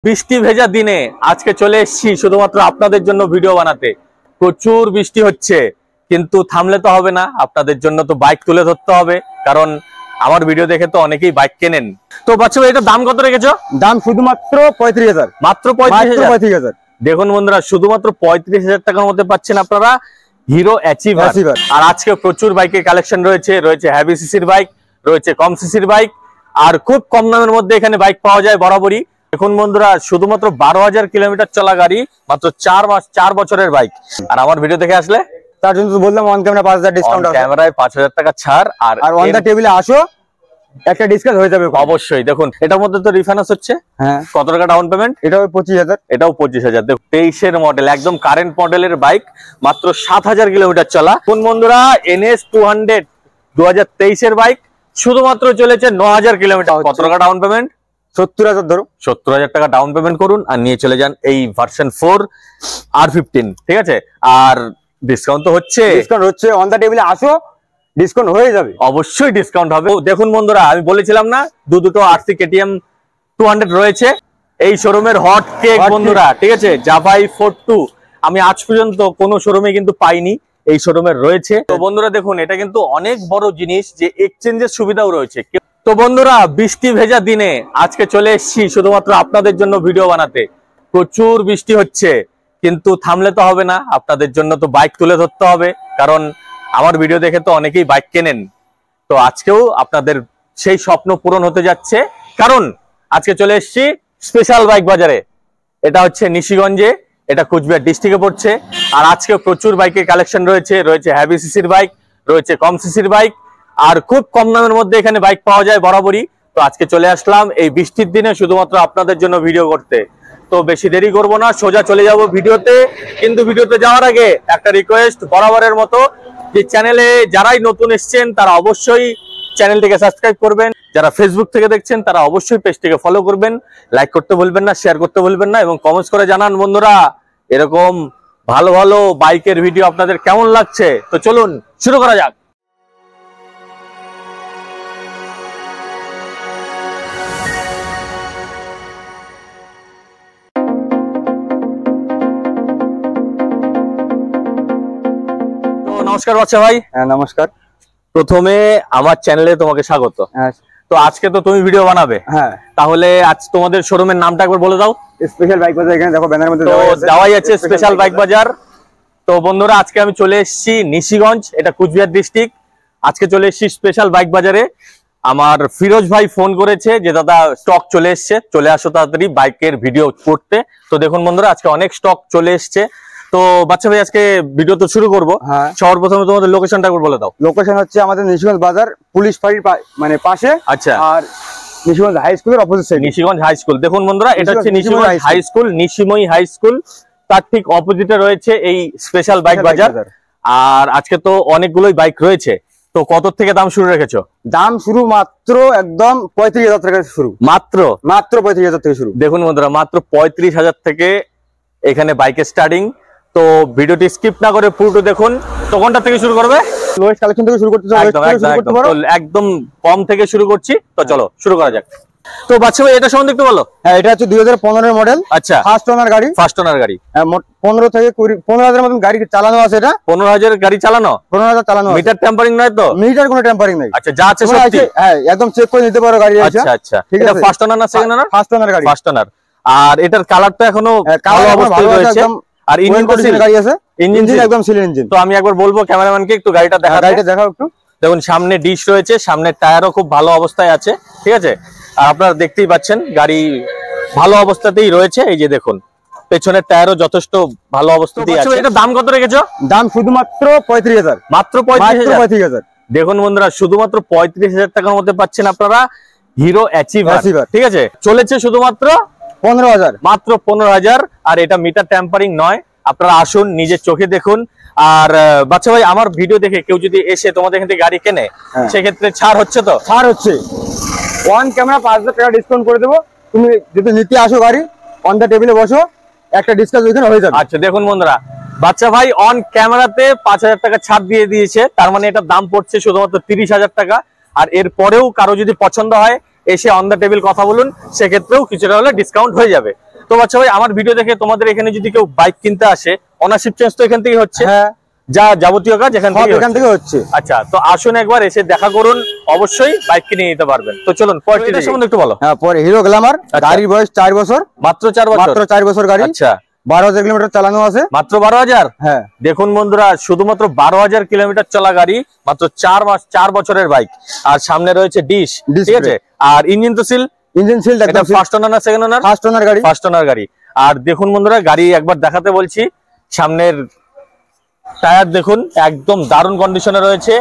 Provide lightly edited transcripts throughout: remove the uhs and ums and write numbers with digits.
বৃষ্টি ভেজা দিনে আজকে চলে এসেছি শুধুমাত্র আপনাদের জন্য ভিডিও বানাতে। প্রচুর বৃষ্টি হচ্ছে, কিন্তু থামলে তো হবে না, আপনাদের জন্য তো বাইক তুলে ধরতে হবে, কারণ আমার ভিডিও দেখে তো অনেকেই বাইক কেনেন। তো বাচ্চা ভাই, এটা দাম কত রেখেছো? দাম শুধুমাত্র 35,000। মাত্র 35,000। 35,000। দেখুন বন্ধুরা, শুধুমাত্র 35,000 টাকার মধ্যে পাচ্ছেন আপনারা হিরো অ্যাচিভার। আর আজকে প্রচুর বাইকের কালেকশন রয়েছে, হেভি সিসির বাইক, রয়েছে কম সিসির বাইক, আর খুব কম দামের মধ্যে এখানে বাইক পাওয়া যায় বরাবরই। দেখুন বন্ধুরা, শুধুমাত্র 12,000 কিলোমিটার চলা গাড়ি, মাত্র 4 বছরের বাইক। আর আমার ভিডিও দেখে আসলে তার জন্য বললাম অন ক্যামেরা 5,000 ডিসকাউন্ট আছে, ক্যামেরায় 5,000 টাকা ছাড়। আর অন দা টেবিলে আসো, একটা ডিসকাউন্ট হয়ে যাবে অবশ্যই। দেখুন এটার মধ্যে তো রিফাইন্যান্স হচ্ছে। হ্যাঁ, কত টাকা ডাউন পেমেন্ট? এটাও 25,000। এটাও 25,000। দেখুন 23 এর মডেল, একদম কারেন্ট মডেলের বাইক, মাত্র 7,000 কিলোমিটার চলা। কোন বন্ধুরা, NS 200 2023 এর বাইক, শুধুমাত্র চলেছে 9,000 কিলোমিটার। কত টাকা ডাউন পেমেন্ট? 70,000 ধরো। 70,000 টাকা ডাউন পেমেন্ট করুন আর নিয়ে চলে যান এই ভার্সন 4 R15। ঠিক আছে, আর ডিসকাউন্ট তো হচ্ছে, অন দা টেবিলে আসো, ডিসকাউন্ট হয়ে যাবে, অবশ্যই ডিসকাউন্ট হবে। দেখুন বন্ধুরা, আমি বলেছিলাম না দুটো RC KTM 200 রয়েছে এই শোরুমের হট কেক বন্ধুরা। ঠিক আছে, জাভাই 42 আমি আজ পর্যন্ত কোনো শোরুমে কিন্তু পাইনি, এই শোরুমের রয়েছে। তো বন্ধুরা দেখুন, এটা কিন্তু অনেক বড় জিনিস যে এক্সচেঞ্জের সুবিধাও রয়েছে। তো বন্ধুরা, বৃষ্টি ভেজা দিনে আজকে চলে এসেছি শুধুমাত্র আপনাদের জন্য ভিডিও বানাতে। প্রচুর বৃষ্টি হচ্ছে, কিন্তু থামলে তো হবে না, আপনাদের জন্য তো বাইক তুলে ধরতে হবে, কারণ আমার ভিডিও দেখে তো অনেকেই বাইক কেনেন। তো আজকেও আপনাদের সেই স্বপ্ন পূরণ হতে যাচ্ছে, কারণ আজকে চলে এসেছি স্পেশাল বাইক বাজারে। এটা হচ্ছে নিশিগঞ্জে, এটা কুচবিহার ডিস্ট্রিক্টে পড়ছে। আর আজকে প্রচুর বাইকের কালেকশন রয়েছে হেভি সিসির বাইক, রয়েছে কম সিসির বাইক, আর খুব কম দামের মধ্যে এখানে বাইক পাওয়া যায় বরাবরই। তো আজকে চলে আসলাম এই বৃষ্টির দিনে শুধুমাত্র আপনাদের জন্য ভিডিও করতে। তো বেশি দেরি করব না, সোজা চলে যাব ভিডিওতে। কিন্তু ভিডিওতে যাওয়ার আগে একটা রিকোয়েস্ট বরাবরের মতো, যে চ্যানেলে যারাই নতুন এসেছেন তারা অবশ্যই চ্যানেলটিকে সাবস্ক্রাইব করবেন, যারা ফেসবুক থেকে দেখছেন তারা অবশ্যই পেজটিকে ফলো করবেন, লাইক করতে ভুলবেন না, শেয়ার করতে ভুলবেন না, এবং কমেন্টস করে জানান বন্ধুরা এরকম ভালো ভালো বাইকের ভিডিও আপনাদের কেমন লাগছে। তো চলুন শুরু করা যাক। নমস্কার বাচ্চা ভাই। হ্যাঁ নমস্কার। প্রথমে আমার চ্যানেলে তোমাকে স্বাগত। তো আজকে তো তুমি ভিডিও বানাবে, হ্যাঁ, তাহলে আজ তোমাদের শোরুমের নামটা একবার বলে দাও। স্পেশাল বাইক বাজার, এখানে দেখো ব্যানারের মধ্যে দেওয়াই আছে স্পেশাল বাইক বাজার। তো বন্ধুরা, আজকে আমি চলে এসেছি নিশিগঞ্জ, এটা কুচবিহার ডিস্ট্রিক্ট। আজকে চলে এসেছি স্পেশাল বাইক বাজারে। আমার ফিরোজ ভাই ফোন করেছে যে দাদা স্টক চলে এসছে, চলে আসো তাড়াতাড়ি বাইকের ভিডিও করতে। তো দেখুন বন্ধুরা, আজকে অনেক স্টক চলে এসছে। তো বাচ্চা ভাই, আজকে ভিডিও তো শুরু করবো। সর্বপ্রথমে তোমাদের লোকেশনটা একবার বলে দাও। লোকেশন হচ্ছে আমাদের নিশিগঞ্জ বাজার, পুলিশ ফাঁড়ির মানে পাশে। আচ্ছা, আর নিশিগঞ্জ হাই স্কুলের opposite side. Nishiganj high school. দেখুন বন্ধুরা, এটা হচ্ছে Nishiganj high school, Nishimoyi high school, তার ঠিক অপোজিটে রয়েছে এই স্পেশাল বাইক বাজার। আর আজকে তো অনেকগুলোই বাইক রয়েছে। তো কত থেকে দাম শুরু রেখেছো? দাম শুরু মাত্র একদম 35,000 টাকা শুরু। মাত্র 35,000 থেকে শুরু। দেখুন বন্ধুরা, মাত্র 35,000 থেকে এখানে বাইকের স্টার্টিং। তো ভিডিওটি স্কিপ না করে পুরোটা দেখুন। তো কোনটা থেকে শুরু করবে? লোয়েস্ট কালেকশন থেকে শুরু করতে একদম কম থেকে শুরু করছি। তো চলো শুরু করা যাক। তো বাচ্চা ভাই, এটা সম্বন্ধে একটু বলো। হ্যাঁ, এটা হচ্ছে 2015 এর মডেল। আচ্ছা, ফার্স্ট ওনার গাড়ি। 15 থেকে 15,000 মতন গাড়ি চালানো আছে। এটা 15,000 গাড়ি চালানো, 15,000 চালানো। মিটার টেম্পারিং নয় তো? মিটার কোনো টেম্পারিং নেই। আচ্ছা, যা আছে সত্যি? হ্যাঁ, একদম চেক করে নিতে পারো গাড়ি। আচ্ছা আচ্ছা, এটা ফার্স্ট ওনার না সেকেন্ড ওনার? ফার্স্ট ওনার গাড়ি, ফার্স্ট ওনার। আর এটার কালারটা এখনো ভালো অবস্থায় রয়েছে। আর ইঞ্জিন কোন গাড়ি আছে? ইঞ্জিন একদম সিল ইঞ্জিন। তো আমি একবার বলবো ক্যামেরাম্যানকে একটু গাড়িটা দেখাও একটু। দেখুন সামনে ডিশ রয়েছে, সামনের টায়ারও খুব ভালো অবস্থায় আছে। ঠিক আছে, আর আপনারা দেখতেই পাচ্ছেন গাড়ি ভালো অবস্থাতেই রয়েছে। এই যে দেখুন, পেছনের টায়ারও যথেষ্ট ভালো অবস্থাতেই আছে। এটা দাম কত রেখেছো? দাম শুধুমাত্র 35,000। মাত্র 35,000। দেখুন বন্ধুরা, শুধুমাত্র 35,000 টাকার মধ্যে পাচ্ছেন আপনারা হিরো অ্যাচিভার। ঠিক আছে, চলেছে শুধুমাত্র 15,000, মাত্র 15,000। আর এটা মিটার ট্যাম্পারিং নয়, আপনারা আসুন নিজের চোখে দেখুন। আর বাচ্চা ভাই, আমার ভিডিও দেখে কেউ যদি এসে তোমাদের এখান থেকে গাড়ি কেনে, সেক্ষেত্রে ছাড় হচ্ছে? তো ছাড় হচ্ছে, অন ক্যামেরা 5,000 টাকা ডিসকাউন্ট করে দেবো। তুমি যদি নিতে আসো গাড়ি, অন দা টেবিলে বসো, একটা ডিসকাউন্ট ওইখানে হয়ে যাবে। আচ্ছা দেখুন বন্ধুরা, বাচ্চা ভাই অন ক্যামেরাতে 5,000 টাকা ছাড় দিয়ে দিয়েছে। তার মানে এটার দাম পড়ছে শুধুমাত্র 30,000 টাকা। আর এর পরেও কারো যদি পছন্দ হয়, এসে অন দা টেবিল কথা বলুন, সেক্ষেত্রেও কিছুটা হলে ডিসকাউন্ট হয়ে যাবে। তো বাচ্চা ভাই আমার ভিডিও দেখে তোমাদের এখানে যদি কেউ বাইক কিনতে আসে, ওনারশিপ চেঞ্জ তো এখান থেকে হচ্ছে? হ্যাঁ, যা যাবতীয় কাজ এখান থেকে হচ্ছে। আচ্ছা, তো আসুন একবার এসে দেখা করুন, অবশ্যই বাইক কিনে নিতে পারবেন। তো চলুন পরেরটা সম্বন্ধে একটু বলো। হ্যাঁ, পরে হিরো গ্ল্যামার, গাড়ির বয়স 4 বছর, মাত্র 4 বছর, মাত্র 4 বছর গাড়ি। আচ্ছা, 12,000 কিলোমিটার চালানো আছে, মাত্র 12,000। হ্যাঁ, দেখুন বন্ধুরা, শুধুমাত্র 12,000 কিলোমিটার চলা গাড়ি, মাত্র 4 বছরের বাইক, আর সামনে রয়েছে ডিশ, ঠিক আছে। আর ইঞ্জিন তো সিল, ইঞ্জিন সিল। এটা ফার্স্ট ওনার না সেকেন্ড ওনার? ফার্স্ট ওনার গাড়ি, ফার্স্ট ওনার গাড়ি। আর দেখুন বন্ধুরা, গাড়ি একবার দেখাতে বলছি, সামনের টায়ার দেখুন একদম দারুণ কন্ডিশনে রয়েছে,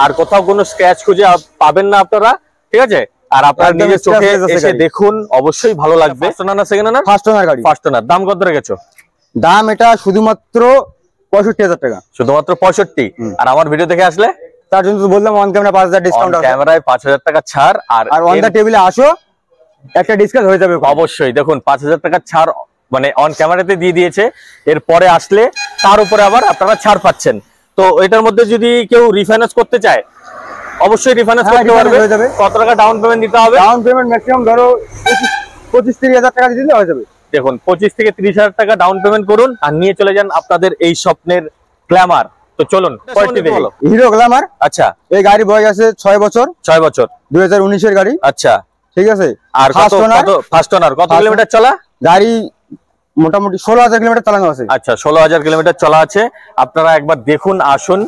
আর কোথাও কোনো স্ক্র্যাচ খুঁজে পাবেন না আপনারা, ঠিক আছে। আর আপনার নিজের চোখে এসে দেখুন, অবশ্যই ভালো লাগবে। ফার্স্ট ওনার না সেকেন্ড ওনার? ফার্স্ট ওনার গাড়ি। First owner. দাম কত রেখেছো? দাম এটা শুধুমাত্র 65,000 টাকা। শুধুমাত্র 65। আর আমার ভিডিও দেখে আসলে তার জন্য তো বললাম অন ক্যামেরা 5,000 ডিসকাউন্ট আছে, ক্যামেরায় 5,000 টাকা ছাড়, আর অন দা টেবিলে আসো একটা ডিসকাউন্ট হয়ে যাবে অবশ্যই। দেখুন 5,000 টাকা ছাড় মানে অন ক্যামেরাতে দিয়ে দিয়েছে, এরপরে আসলে তার উপরে আবার আপনারা ছাড় পাচ্ছেন। তো এটার মধ্যে যদি কেউ রিফাইন্যান্স করতে চায়, অবশ্যই রিফাইন্যান্স করতে পারবে। কত টাকা ডাউন পেমেন্ট দিতে হবে? ডাউন পেমেন্ট ম্যাক্সিমাম ধরো 25-30,000 টাকা দিলে হয়ে যাবে। দেখুন 25 থেকে 30,000 টাকা ডাউন পেমেন্ট করুন, আর নিয়ে চলে যান আপনাদের এই স্বপ্নের গ্ল্যামার। তো চলুন হিরো গ্ল্যামার। আচ্ছা, এই গাড়ি বয়স আছে 6 বছর। 6 বছর, 2019 এর গাড়ি। আচ্ছা, ঠিক আছে। আর ফার্স্ট ওনার কত কিলোমিটার চলা? গাড়ি মোটামুটি 16,000 কিলোমিটার চালানো আছে। আচ্ছা, 16,000 কিলোমিটার চলা আছে। আপনারা একবার দেখুন, আসুন,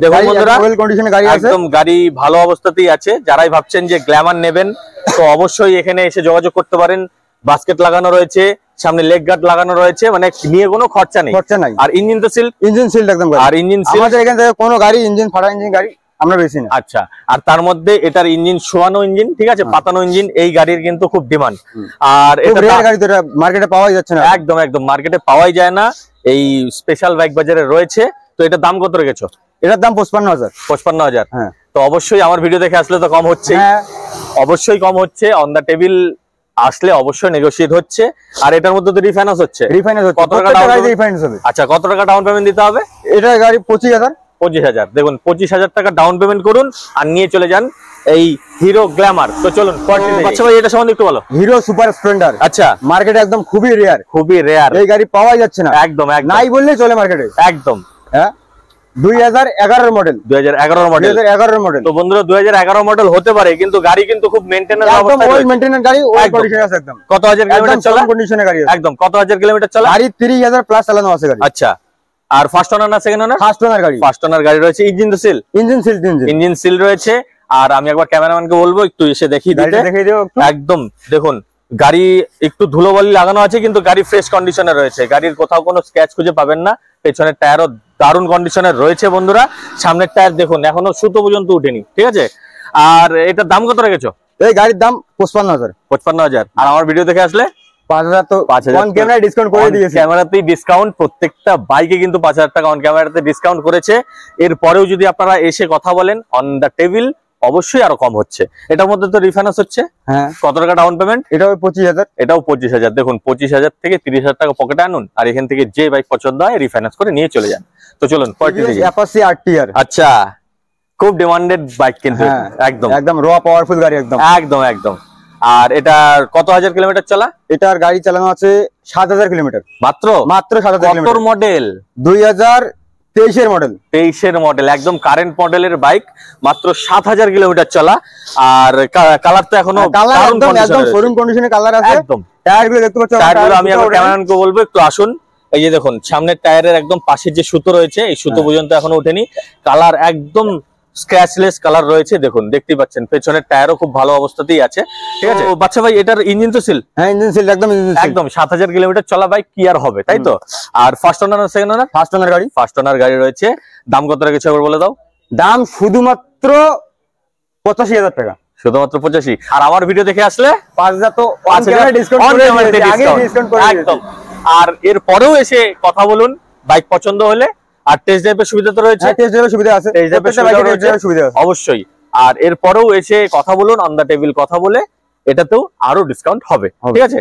দেখুন বন্ধুরা, ওয়েল কন্ডিশনে গাড়ি আছে, একদম গাড়ি ভালো অবস্থাতেই আছে। যারাই ভাবছেন যে গ্ল্যামার নেবেন, তো অবশ্যই এখানে এসে যোগাযোগ করতে পারেন। বাস্কেট লাগানো রয়েছে, সামনে লেগ গার্ড লাগানো রয়েছে, মানে নিয়ে কোনো খরচা নেই। আর ইঞ্জিন তো সিল, ইঞ্জিন সিল একদম। আর ইঞ্জিন সিল, আমাদের এখান থেকে কোনো গাড়ি ইঞ্জিন ফাটা ইঞ্জিন গাড়ি আমরা বেশি না। আচ্ছা, আর তার মধ্যে এটার ইঞ্জিন শোয়ানো ইঞ্জিন, ঠিক আছে, পাতানো ইঞ্জিন, এই গাড়ির কিন্তু খুব ডিমান্ড। আর এটা গাড়ি তো মার্কেটে পাওয়াই যাচ্ছে না, একদম একদম মার্কেটে পাওয়াই যায় না, এই স্পেশাল বাইক বাজারে রয়েছে। তো এটার দাম কত রেখেছো? এটার দাম 55,000। 55,000। হ্যাঁ, তো অবশ্যই আমার ভিডিও দেখে আসলে তো কম হচ্ছে, অবশ্যই কম হচ্ছে। অন দা টেবিল আসলে অবশ্যই নেগোশিয়েট হচ্ছে। আর এটার মধ্যে তো রিফাইন্যান্স হচ্ছে। কত টাকা রিফাইন্যান্স হবে? আচ্ছা, কত টাকা ডাউন পেমেন্ট দিতে হবে? এটা গাড়ি 25,000। 25,000। দেখুন 25,000 টাকা ডাউন পেমেন্ট করুন, আর নিয়ে চলে যান এই হিরো গ্ল্যামার। তো চলুন, আচ্ছা ভাই এটা সম্বন্ধে একটু বলো। Hero super Splendor. আচ্ছা, মার্কেটে একদম খুবই রেয়ার, খুবই রেয়ার, এই গাড়ি পাওয়াই যাচ্ছে না, একদম নাই বললেই চলে মার্কেটে। একদম। হ্যাঁ, 2011 মডেল। 2011 মডেল। 2011 মডেল। তো বন্ধুরা 2011 মডেল হতে পারে, কিন্তু গাড়ি কিন্তু খুব মেইনটেনেন্স অবস্থায় রয়েছে। মেইনটেনেন্স গাড়ি, ওই কন্ডিশনে আছে একদম। কত হাজার কিলোমিটার চলা? কন্ডিশনে গাড়ি আছে একদম। কত হাজার কিলোমিটার চলা? গাড়ি 30,000 প্লাস চালানো আছে গাড়ি। আচ্ছা, আর ফার্স্ট ওনার না সেকেন্ড ওনার? ফার্স্ট ওনার গাড়ি। ফার্স্ট ওনার গাড়ি রয়েছে। ইঞ্জিন তো seal? Engine seal, engine seal রয়েছে। আর আমি একবার ক্যামেরাম্যানকে বলবো একটু এসে দেখিয়ে দিতে। একদম দেখুন, গাড়ি একটু ধুলোবালি লাগানো আছে, কিন্তু গাড়ি ফ্রেশ কন্ডিশনে রয়েছে। গাড়ির কোথাও কোনো স্ক্র্যাচ খুঁজে পাবেন না। পেছনের টায়ারও দারুণ কন্ডিশনে রয়েছে বন্ধুরা। সামনের টায়ার দেখুন এখনো সুতো পর্যন্ত উঠেনি, ঠিক আছে। আর এটার দাম কত রেখেছো? এই গাড়ির দাম 55,000। 55,000। আর আমার ভিডিও দেখে আসলে 5,000 তো 5,000 অন ক্যামেরায় ডিসকাউন্ট করে দিয়েছে। ক্যামেরাতেই ডিসকাউন্ট, প্রত্যেকটা বাইকে কিন্তু 5,000 টাকা অন ক্যামেরাতে ডিসকাউন্ট করেছে। এরপরেও যদি আপনারা এসে কথা বলেন অন দা টেবিল, অবশ্যই আরো কম হচ্ছে। এটার মধ্যে তো রিফাইন্যান্স হচ্ছে। হ্যাঁ, কত টাকা ডাউন পেমেন্ট? এটাও 25,000। এটাও 25,000। দেখুন 25,000 থেকে 30,000 টাকা পকেটে আনুন, আর এখান থেকে যে বাইক পছন্দ হয় রিফাইন্যান্স করে নিয়ে চলে যান। তো চলুন অ্যাপাচি আরটিআর। আচ্ছা, খুব ডিমান্ডেড বাইক কিন্তু, একদম একদম র পাওয়ারফুল গাড়ি, একদম একদম একদম। আর এটা কত হাজার কিলোমিটার চলা? এটার গাড়ি চালানো আছে 7,000 কিলোমিটার। মাত্র 7,000 কিলোমিটার। কত মডেল? 2023 এর মডেল। 23 এর মডেল, একদম কারেন্ট মডেলের বাইক, মাত্র 7,000 কিলোমিটার চলা। আর কালার তো এখনো একদম শোরুম কন্ডিশনে কালার আছে। একদম। টায়ারগুলো দেখতে পাচ্ছ, টায়ারগুলো আমি আবার ক্যামেরাম্যানকে বলবো একটু আসুন। এই যে দেখুন সামনের টায়ারের একদম পাশে যে সুতো রয়েছে, এই সুতো পর্যন্ত এখনো ওঠেনি। কালার একদম স্ক্র্যাচলেস কালার রয়েছে, দেখুন দেখতেই পাচ্ছেন। পেছনের টায়ারও খুব ভালো অবস্থাতেই আছে, ঠিক আছে। বাচ্চা ভাই এটার ইঞ্জিন তো সিল? হ্যাঁ, ইঞ্জিন সিল একদম। একদম 7,000 কিলোমিটার চলা বাইক, কি আর হবে, তাই তো। আর ফার্স্ট ওনার না সেকেন্ড ওনার? ফার্স্ট ওনার গাড়ি। ফার্স্ট ওনার গাড়ি রয়েছে। দাম কত রেখেছো একবার বলে দাও। দাম শুধুমাত্র 85,000 টাকা। শুধুমাত্র 85। আর আমার ভিডিও দেখে আসলে 5,000 তো অন ক্যামেরা ডিসকাউন্ট করে দিয়েছে, আগে ডিসকাউন্ট করে দিয়েছে একদম। আর এর পরেও এসে কথা বলুন, বাইক পছন্দ হলে। আর টেস্ট ড্রাইভের সুবিধা তো রয়েছে? টেস্ট ড্রাইভের সুবিধা আছে, টেস্ট ড্রাইভের সুবিধা আছে অবশ্যই। আর এর পরেও এসে কথা বলুন, অন দা টেবিল কথা বলে এটাতেও আরো ডিসকাউন্ট হবে, ঠিক আছে।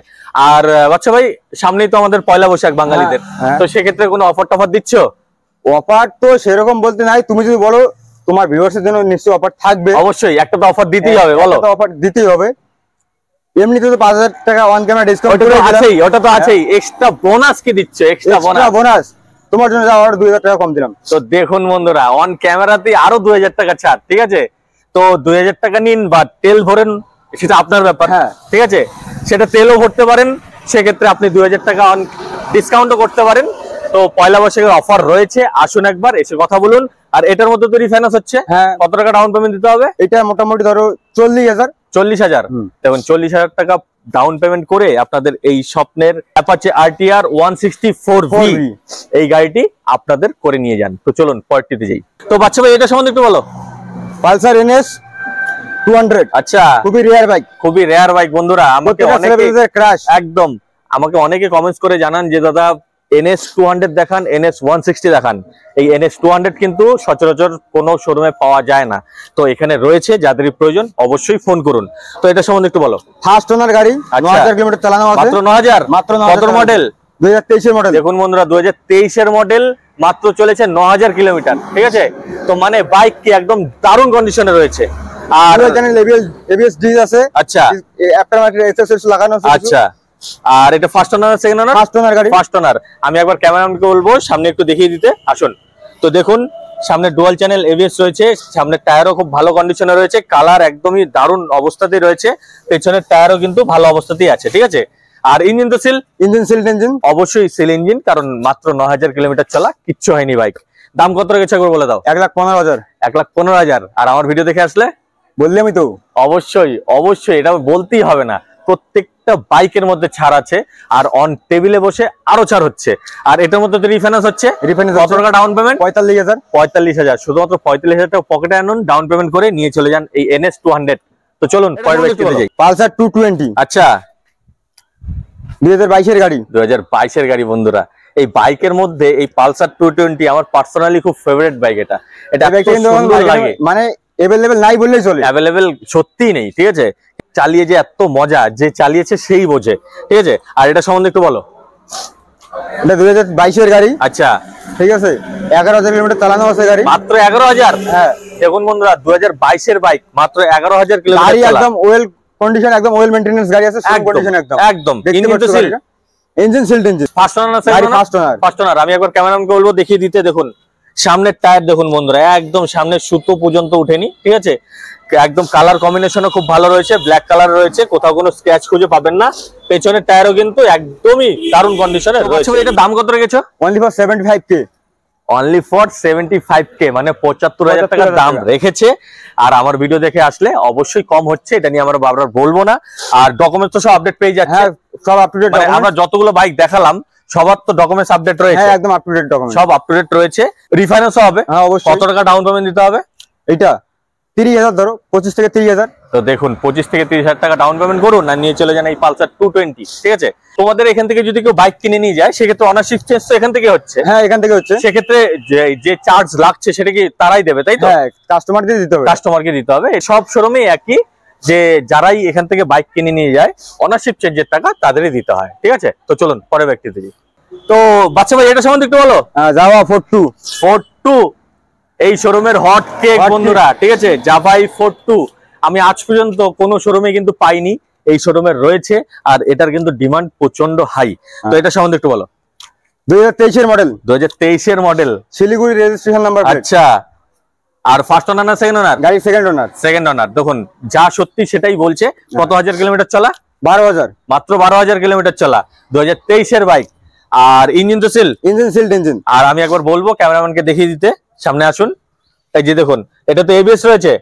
আর বাচ্চা ভাই সামনেই তো আমাদের পয়লা বৈশাখ বাঙালিদের, তো সেক্ষেত্রে কোনো অফার টফার দিচ্ছ? অফার তো সেরকম বলতে নাই, তুমি যদি বলো তোমার ভিউয়ার্সের জন্য নিশ্চয়ই অফার থাকবে। অবশ্যই একটা তো অফার দিতেই হবে, বলো। একটা অফার দিতেই হবে। এমনিতে তো 5000 টাকা অন ক্যামেরা ডিসকাউন্ট করে আছেই, ওটা তো আছেই। এক্সট্রা বোনাস কি দিচ্ছ? এক্সট্রা বোনাস তোমার জন্য আর 2000 টাকা কম দিলাম। তো দেখুন বন্ধুরা, অন ক্যামেরাতে আরো 2000 টাকা ছাড়, ঠিক আছে? তো 2000 টাকা নিন বা তেল ভরেন, সেটা আপনার ব্যাপার, ঠিক আছে? সেটা তেলও ভরতে পারেন, সেক্ষেত্রে আপনি 2000 টাকা অন ডিসকাউন্টও করতে পারেন। তো পয়লা বৈশাখের অফার রয়েছে, আসুন একবার এসে কথা বলুন। আর এটার মধ্যে তো রিফাইন্যান্স হচ্ছে, কত টাকা ডাউন পেমেন্ট দিতে হবে? এটা মোটামুটি ধরো 40,000। 40,000। দেখুন 40,000 টাকা ডাউন পেমেন্ট করে আপনাদের এই স্বপ্নের অ্যাপাচে RTR 164V এই গাড়িটি আপনাদের করে নিয়ে যান। তো চলুন পরেরটিতে যাই। তো বাচ্চা ভাই, এটা সম্বন্ধে একটু বলো। Pulsar NS 200। আচ্ছা, খুবই রেয়ার বাইক, খুবই রেয়ার বাইক বন্ধুরা। আমাকে অনেকে ক্রাশ, একদম আমাকে অনেকে কমেন্টস করে জানান যে দাদা NS 200 দেখান, NS 160 দেখান। এই NS 200 কিন্তু সচরাচর কোনো শোরুমে পাওয়া যায় না। তো এখানে রয়েছে, যাদের প্রয়োজন অবশ্যই ফোন করুন। তো এটা সম্বন্ধে একটু বলো। ফার্স্ট ওনার গাড়ি, 9000 কিলোমিটার চালানো আছে। মাত্র 9000? মাত্র 9000। কত মডেল? 2023 এর মডেল। দেখুন বন্ধুরা, 2023 এর মডেল, মাত্র চলেছে 9000 কিলোমিটার, ঠিক আছে? তো মানে বাইক কি একদম দারুণ কন্ডিশনে রয়েছে। আর জানেন ABS ডিজ আছে। আচ্ছা, আফটার মার্কেট এসএসএস লাগানো আছে। আচ্ছা, আর এটা ফার্স্ট ওনার না সেকেন্ড ওনার? ফার্স্ট ওনার গাড়ি। First owner. আমি একবার ক্যামেরাম্যানকে বলবো সামনে একটু দেখিয়ে দিতে, আসুন। তো দেখুন, সামনে ডুয়াল চ্যানেল ABS রয়েছে, সামনে টায়ারও খুব ভালো কন্ডিশনে রয়েছে, কালার একদমই দারুণ অবস্থাতেই রয়েছে, পেছনের টায়ারও কিন্তু ভালো অবস্থাতেই আছে, ঠিক আছে? আর ইঞ্জিন তো সিল, ইঞ্জিন অবশ্যই সিল ইঞ্জিন, কারণ মাত্র 9000 কিলোমিটার চলা, কিচ্ছু হয়নি বাইক। দাম কত রেখেছে একবার বলে দাও। 1,15,000। 1,15,000। আর আমার ভিডিও দেখে আসলে বললি আমি তো অবশ্যই এটা বলতেই হবে না, প্রত্যেকটা বাইকের মধ্যে ছাড় আছে, আর অন টেবিলে বসে আরো ছাড় হচ্ছে। আর এটার মধ্যে তো রিফাইন্যান্স হচ্ছে। কত টাকা ডাউন পেমেন্ট? 45,000। 45,000। শুধুমাত্র 45,000 টাকা পকেটে আনুন, ডাউন পেমেন্ট করে নিয়ে চলে যান এই NS 200। তো চলুন পরের ব্যক্তিতে যাই। পালসার 220। আচ্ছা, 2022 এর গাড়ি। 2022 এর গাড়ি বন্ধুরা। এই বাইকের মধ্যে এই পালসার 220 আমার পার্সোনালি খুব ফেভারিট বাইক। এটা সুন্দর লাগে, মানে अवेलेबल নাই বললেই চলে। अवेलेबल সত্যিই নেই, ঠিক আছে? চালিয়ে যে এত মজা, যে চালিয়েছে সেই বোঝে, ঠিক আছে? আর এটা সম্বন্ধে একটু বলো। এটা 2022 এর গাড়ি। আচ্ছা, ঠিক আছে, 11,000 কিলোমিটার চালানো আছে গাড়ি। মাত্র 11,000? হ্যাঁ। দেখুন বন্ধুরা, 2022 এর বাইক, মাত্র 11,000 কিলোমিটার গাড়ি, একদম ওয়েল কন্ডিশন, একদম ওয়েল মেইনটেনেন্স গাড়ি আছে, সুপার কন্ডিশন একদম। ইঞ্জিন তো seal, engine sealed engine. First owner না সেকেন্ড ওনার? First owner. আমি একবার ক্যামেরাম্যানকে বলবো দেখিয়ে দিতে। দেখুন সামনের টায়ার দেখুন বন্ধুরা, একদম সামনের সুতো পর্যন্ত উঠেনি, ঠিক আছে? একদম কালার কম্বিনেশনও খুব ভালো রয়েছে, ব্ল্যাক কালার রয়েছে, কোথাও কোনো স্ক্র্যাচ খুঁজে পাবেন না। পেছনের টায়ারও কিন্তু একদমই দারুণ কন্ডিশনে রয়েছে। এটা দাম কত রেখেছো? Only for 75K। Only for 75K, মানে 75,000 টাকা দাম রেখেছে। আর আমার ভিডিও দেখে আসলে অবশ্যই কম হচ্ছে, এটা নিয়ে আমরা বারবার বলবো না। আর ডকুমেন্টস তো সব আপডেট পেয়ে যাচ্ছে, সব আপ টু ডেট। আমরা যতগুলো বাইক দেখালাম সবার তো ডকুমেন্টস আপডেট রয়েছে। হ্যাঁ, একদম আপ টু ডেট ডকুমেন্ট, সব আপ টু ডেট রয়েছে। রিফাইন্যান্সও হবে। হ্যাঁ অবশ্যই। কত টাকা ডাউন পেমেন্ট দিতে হবে? এটা 30,000 ধরো, 25 থেকে 30,000। তো দেখুন 25 থেকে 30,000 টাকা ডাউন পেমেন্ট করুন আর নিয়ে চলে যান এই পালসার 220, ঠিক আছে? তোমাদের এখান থেকে যদি কেউ বাইক কিনে নিয়ে যায়, সেক্ষেত্রে অনারশিপ চেঞ্জ তো এখান থেকে হচ্ছে। হ্যাঁ, এখান থেকে হচ্ছে। সেক্ষেত্রে যে চার্জ লাগছে সেটা কি তারাই দেবে, তাই তো? হ্যাঁ, কাস্টমারকে দিতে হবে। কাস্টমারকে দিতে হবে। সব শোরুমে একই, যে যারাই এখান থেকে বাইক কিনে নিয়ে যায় অনারশিপ চেঞ্জের টাকা তাদেরই দিতে হয়, ঠিক আছে? তো চলুন পরের ব্যক্তিতে যাই। তো বাচ্চা ভাই, এটা সম্বন্ধে একটু বলো। জাভা 42 এই শোরুমের হট কেক বন্ধুরা, ঠিক আছে? জাভাই 42 আমি আজ পর্যন্ত কোনো শোরুমে কিন্তু পাইনি, এই শোরুমের রয়েছে। আর এটার কিন্তু ডিমান্ড প্রচন্ড হাই। তো এটা সম্বন্ধে একটু বলো। 2023 এর মডেল। 2023 এর মডেল, শিলিগুড়ি রেজিস্ট্রেশন নাম্বার। আচ্ছা, আর ফার্স্ট ওনার না সেকেন্ড ওনার? গাড়ি সেকেন্ড ওনার। সেকেন্ড ওনার। দেখুন যা সত্যি সেটাই বলছে। কত হাজার কিলোমিটার চলা? 12,000। মাত্র 12,000 কিলোমিটার চলা, 2023 এর বাইক। আর ইঞ্জিন তো সিল? Engine sealed engine. আর আমি একবার বলবো ক্যামেরাম্যানকে দেখিয়ে দিতে, সামনে আসুন। এই যে দেখুন, এটা তো ABS রয়েছে,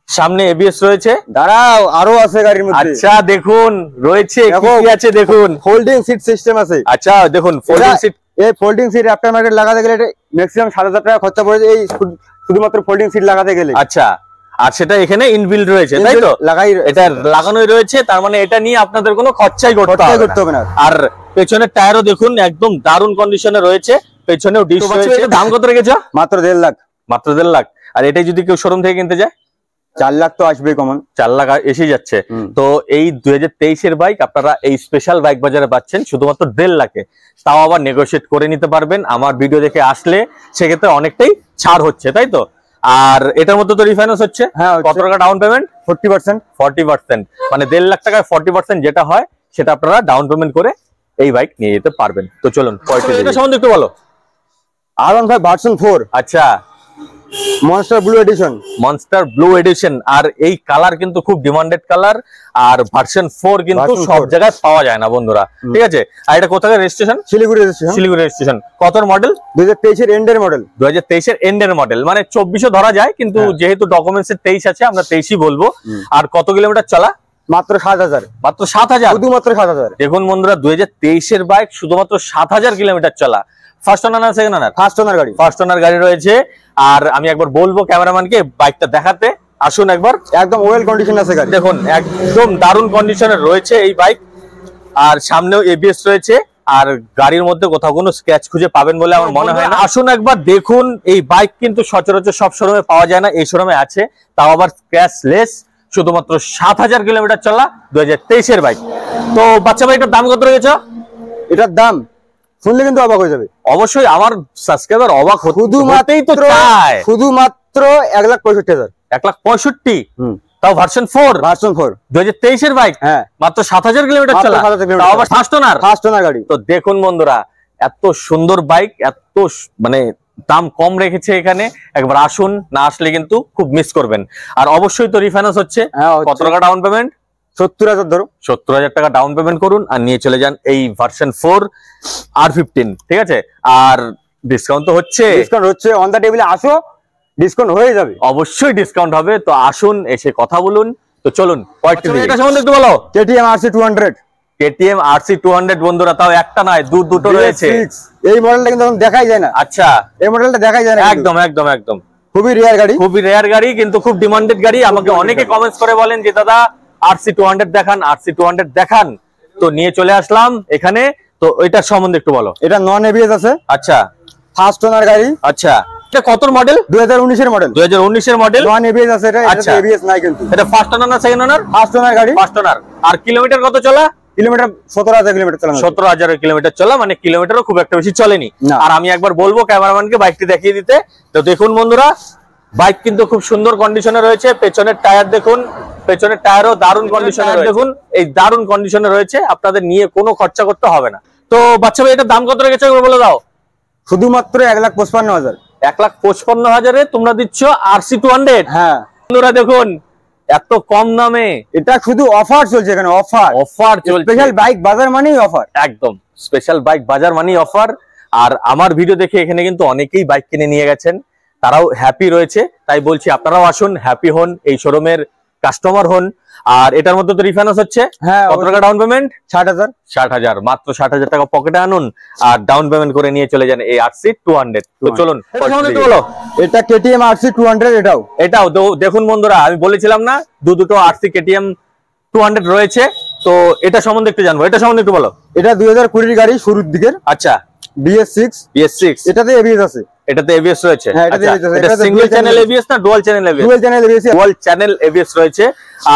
সামনে ABS রয়েছে। দাঁড়াও, আরো আছে গাড়ির মধ্যে। আচ্ছা দেখুন রয়েছে, কি আছে দেখুন। ফোল্ডিং সিট সিস্টেম আছে। আচ্ছা দেখুন, ফোল্ডিং সিট। এই ফোল্ডিং সিট আফটার মার্কেট লাগাতে গেলে ম্যাক্সিমাম 7,000 টাকা খরচা পড়ে যায়, এই শুধুমাত্র ফোল্ডিং সিট লাগাতে গেলে। আচ্ছা, আর সেটা এখানে ইনবিল্ড রয়েছে, তাই তো? এটা লাগানোই রয়েছে, তার মানে এটা নিয়ে আপনাদের কোনো খরচাই করতে হবে না। আর পেছনের টায়ারও দেখুন একদম দারুণ কন্ডিশনে রয়েছে, পেছনেও ডিশ রয়েছে। দাম কত রেখেছো? মাত্র 1.5 লাখ। মাত্র 1.5 লাখ। আর এটাই যদি কেউ শোরুম থেকে কিনতে যায়? 4 লাখ তো আসবে, কমন 4 লাখ এসে যাচ্ছে। তো এই 2023 এর বাইক আপনারা এই স্পেশাল বাইক বাজারে পাচ্ছেন শুধুমাত্র 1.5 লাখে। তাও আবার নেগোশিয়েট করে নিতে পারবেন আমার ভিডিও দেখে আসলে, সেক্ষেত্রে অনেকটাই ছাড় হচ্ছে, তাই তো? আর এটার মধ্যে তো রিফাইন্যান্স হচ্ছে। হ্যাঁ, কত টাকা ডাউন পেমেন্ট? 40%। 40%, মানে 1.5 লাখ টাকায় 40% যেটা হয় সেটা আপনারা ডাউন পেমেন্ট করে এই বাইক নিয়ে যেতে পারবেন। তো চলুন এটা সম্বন্ধে একটু বলো। R15 ভার্সন 4, আচ্ছা, monster blue edition. Monster blue edition, আর এই কালার কিন্তু খুব ডিমান্ডেড কালার, আর ভার্সন 4 কিন্তু সব জায়গায় পাওয়া যায় না বন্ধুরা, ঠিক আছে। আর এটা কোথাকার registration? Siliguri registration. Siliguri registration. কতর মডেল? 2023 এর এন্ডের মডেল। 2023 এর এন্ডের মডেল, মানে 24 ধরা যায়, কিন্তু যেহেতু ডকুমেন্টস এর 23 আছে আমরা 23ই বলবো। আর কত কিলোমিটার চলা? মাত্র 7000। মাত্র 7000, শুধুমাত্র 7000। দেখুন বন্ধুরা, 2023 এর বাইক, শুধুমাত্র 7000 কিলোমিটার চলা। ফার্স্ট ওনার না সেকেন্ড ওনার? ফার্স্ট ওনার গাড়ি। ফার্স্ট ওনার গাড়ি রয়েছে। আর আমি একবার বলবো ক্যামেরাম্যানকে বাইকটা দেখাতে, আসুন একবার। একদম ওয়েল কন্ডিশন আছে গাড়ি, দেখুন একদম দারুণ কন্ডিশনে রয়েছে এই বাইক। আর সামনেও এবিএস রয়েছে, আর গাড়ির মধ্যে কোথাও কোনো স্ক্র্যাচ খুঁজে পাবেন বলে আমার মনে হয় না। আসুন একবার দেখুন, এই বাইক কিন্তু সচরাচর সব শোরুমে পাওয়া যায় না, এই শোরুমে আছে, তাও আবার স্ক্র্যাচলেস। শুধুমাত্র 7000 কিলোমিটার চলা 2023 এর বাইক। তো বাচ্চা ভাইটার দাম কত রয়েছে? এটার দাম শুনলে কিন্তু অবাক হয়ে যাবে। অবশ্যই আমার সাবস্ক্রাইবার অবাক হতেই তো চায়। শুধুমাত্র 1,65,000। 1,65,000, তাও ভার্সন 4। ভার্সন 4 2023 এর বাইক। হ্যাঁ, মাত্র 7000 কিলোমিটার চলা, তাও আবার ফার্স্ট ওনার। ফার্স্ট ওনার গাড়ি। তো দেখুন বন্ধুরা, এত সুন্দর বাইক, এত মানে দাম কম রেখেছে এখানে। একবার আসুন, না আসলে কিন্তু খুব মিস করবেন। আর অবশ্যই তো রিফাইন্যান্স হচ্ছে। কত টাকা ডাউন পেমেন্ট? 70,000 ধরো। 70,000 টাকা ডাউন পেমেন্ট করুন আর নিয়ে চলে যান এই ভার্সন 4 R15, ঠিক আছে। আর ডিসকাউন্ট তো হচ্ছে। ডিসকাউন্ট হচ্ছে, অন দা টেবিলে আসো, ডিসকাউন্ট হয়ে যাবে। অবশ্যই ডিসকাউন্ট হবে। তো আসুন, এসে কথা বলুন। তো চলুন এটা সম্বন্ধে একটু বলো। KTM RC 200। KTM RC 200 বন্ধুরা, তাও একটা নয়, দুটো রয়েছে। এই মডেলটা কিন্তু দেখাই যায় না। আচ্ছা, এই মডেলটা দেখাই যায় না। একদম একদম একদম খুবই রেয়ার গাড়ি, খুবই রেয়ার গাড়ি, কিন্তু খুব ডিমান্ডেড গাড়ি। আমাকে অনেকে কমেন্টস করে বলেন যে দাদা RC 200 দেখান, RC 200 দেখান। তো নিয়ে চলে আসলাম এখানে। তো এটার সম্বন্ধে একটু বলো। এটা নন এবিএস আছে। আচ্ছা, ফার্স্ট ওনার গাড়ি। আচ্ছা, এটা কত মডেল? 2019 এর মডেল। 2019 এর মডেল। নন এবিএস আছে এটা। আচ্ছা, এবিএস নাই কিন্তু। এটা ফার্স্ট ওনার না সেকেন্ড ওনার? ফার্স্ট ওনার গাড়ি। First owner. আর কিলোমিটার কত চলা? কিলোমিটার 17,000 কিলোমিটার চালানো। 17,000 কিলোমিটার চলা, মানে কিলোমিটারও খুব একটা বেশি চলেনি। আর আমি একবার বলবো ক্যামেরাম্যানকে বাইকটি দেখিয়ে দিতে। তো দেখুন বন্ধুরা, বাইক কিন্তু খুব সুন্দর কন্ডিশনে রয়েছে। পেছনের টায়ার দেখুন, পেছনের টায়ারও দারুণ কন্ডিশনে দেখুন, এই দারুণ কন্ডিশনে রয়েছে। আপনাদের নিয়ে কোনো খরচা করতে হবে না। তো বাচ্চা ভাই, এটার দাম কত রেখেছে বলে দাও। শুধুমাত্র 1,55,000। 1,55,000 তোমরা দিচ্ছ RC 200। হ্যাঁ বন্ধুরা দেখুন, এত কম দামে। এটা শুধু অফার চলছে এখানে, অফার চলছে। স্পেশাল বাইক বাজার মানেই অফার। একদম স্পেশাল বাইক বাজার মানেই অফার। আর আমার ভিডিও দেখে এখানে কিন্তু অনেকেই বাইক কিনে নিয়ে গেছেন, তারাও হ্যাপি রয়েছে। তাই বলছি আপনারাও আসুন, হ্যাপি হন, এই শোরুমের কাস্টমার হন। আর এটার মধ্যে তো রিফাইন্যান্স হচ্ছে। কত টাকা ডাউন পেমেন্ট? 60,000। 60,000, মাত্র 60,000 টাকা পকেটে আনুন আর ডাউন পেমেন্ট করে নিয়ে চলে যান এই RC 200। তো চলুন বলো। এটা KTM RC 200। এটাও দেখুন বন্ধুরা, আমি বলেছিলাম না দুটো RC KTM 200 রয়েছে। তো এটা সম্বন্ধে একটু জানবো। এটা সম্বন্ধে একটু বলো। এটা 2020 গাড়ি, শুরুর দিকের। আচ্ছা, BS6। এটাতে এবিএস আছে। এটাতে এবিএস রয়েছে। আচ্ছা, এটা সিঙ্গেল চ্যানেল এবিএস না dual channel ABS? Dual channel ABS. Dual channel ABS রয়েছে।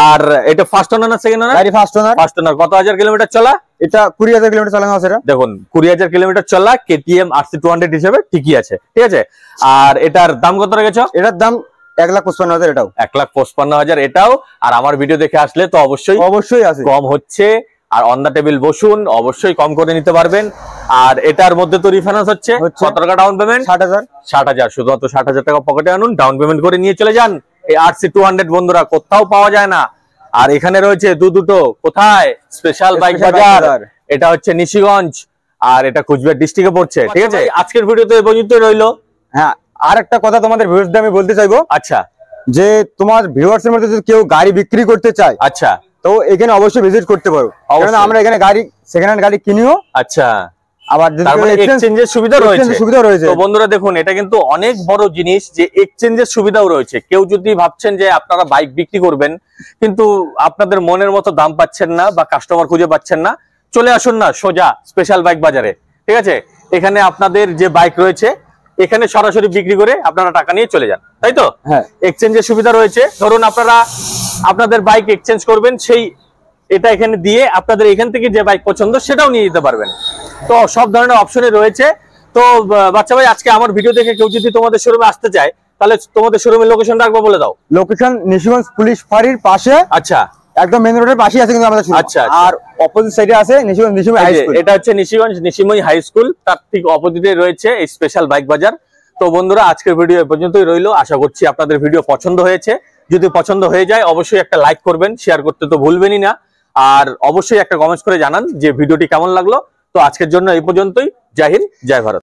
আর এটা ফার্স্ট ওনার না সেকেন্ড ওনার? গাড়ি ফার্স্ট ওনার। First owner. কত হাজার কিলোমিটার চলা? এটা 20,000 কিলোমিটার চালানো আছে। দেখুন 20,000 কিলোমিটার চলা KTM RC 200 হিসেবে ঠিকই আছে, ঠিক আছে। আর এটার দাম কত রেখেছো? এটার দাম 1,55,000। এটাও 1,55,000 এটাও। আর আমার ভিডিও দেখে আসলে তো অবশ্যই আছে, কম হচ্ছে। আর অন দা টেবিল বসুন, অবশ্যই কম করে নিতে পারবেন। আর এটার মধ্যে তো রিফাইন্যান্স হচ্ছে। কত টাকা ডাউন পেমেন্ট? 60,000। 60,000, শুধুমাত্র 60,000 টাকা পকেটে আনুন, ডাউন পেমেন্ট করে নিয়ে চলে যান। এই RC 200 বন্ধুরা কোথাও পাওয়া যায় না। আর এখানে রয়েছে দুটো। কোথায়? স্পেশাল বাইক বাজার। এটা হচ্ছে নিশিগঞ্জ, আর এটা কুচবিহার ডিস্ট্রিক্টে পড়ছে, ঠিক আছে। আজকের ভিডিওতে এই পর্যন্ত রইলো। হ্যাঁ, আর একটা কথা তোমাদের ভিউয়ার্সদের আমি বলতে চাইবো। আচ্ছা, যে তোমার ভিউয়ার্সের মধ্যে যদি কেউ গাড়ি বিক্রি করতে চায়, আচ্ছা, তো এখানে অবশ্যই ভিজিট করতে পারো। কারণ আমরা এখানে গাড়ি সেকেন্ড হ্যান্ড গাড়ি কিনিও। আচ্ছা, আবার এক্সচেঞ্জের সুবিধা রয়েছে। তো বন্ধুরা দেখুন, এটা কিন্তু অনেক বড় জিনিস যে এক্সচেঞ্জের সুবিধাও রয়েছে। কেউ যদি ভাবছেন যে আপনারা বাইক বিক্রি করবেন কিন্তু আপনাদের মনের মতো দাম পাচ্ছেন না বা কাস্টমার খুঁজে পাচ্ছেন না, চলে আসুন না সোজা স্পেশাল বাইক বাজারে, ঠিক আছে। এখানে আপনাদের যে বাইক রয়েছে এখানে সরাসরি বিক্রি করে আপনারা টাকা নিয়ে চলে যান, তাই তো? হ্যাঁ, এক্সচেঞ্জের সুবিধা রয়েছে। ধরুন আপনারা আপনাদের বাইক এক্সচেঞ্জ করবেন, সেই এটা এখানে দিয়ে আপনাদের এখান থেকে যে বাইক পছন্দ সেটাও নিয়ে যেতে পারবেন। তো সব ধরনের অপশনে রয়েছে। তো বাচ্চা ভাই, আজকে আমার ভিডিও দেখে কেউ যদি তোমাদের শোরুমে আসতে চায় তাহলে তোমাদের শোরুমের লোকেশনটা একবার বলে দাও। লোকেশন নিশিগঞ্জ পুলিশ ফাঁড়ির পাশে, আচ্ছা একদম মেন রোডের পাশে আছে কিন্তু আমাদের শোরুম। আচ্ছা, আর অপোজিট সাইডে আছে নিশিগঞ্জ হাই স্কুল। এটা হচ্ছে নিশিগঞ্জ নিশিময়ী হাই স্কুল, তার ঠিক অপোজিটে রয়েছে এই স্পেশাল বাইক বাজার। তো বন্ধুরা আজকের ভিডিও এ পর্যন্তই রইলো। আশা করছি আপনাদের ভিডিও পছন্দ হয়েছে। যদি পছন্দ হয়ে যায় অবশ্যই একটা লাইক করবেন, শেয়ার করতে তো ভুলবেনই না, আর অবশ্যই একটা কমেন্টস করে জানান যে ভিডিওটি কেমন লাগলো। তো আজকের জন্য এই পর্যন্তই। জয় হিন্দ, জয় ভারত।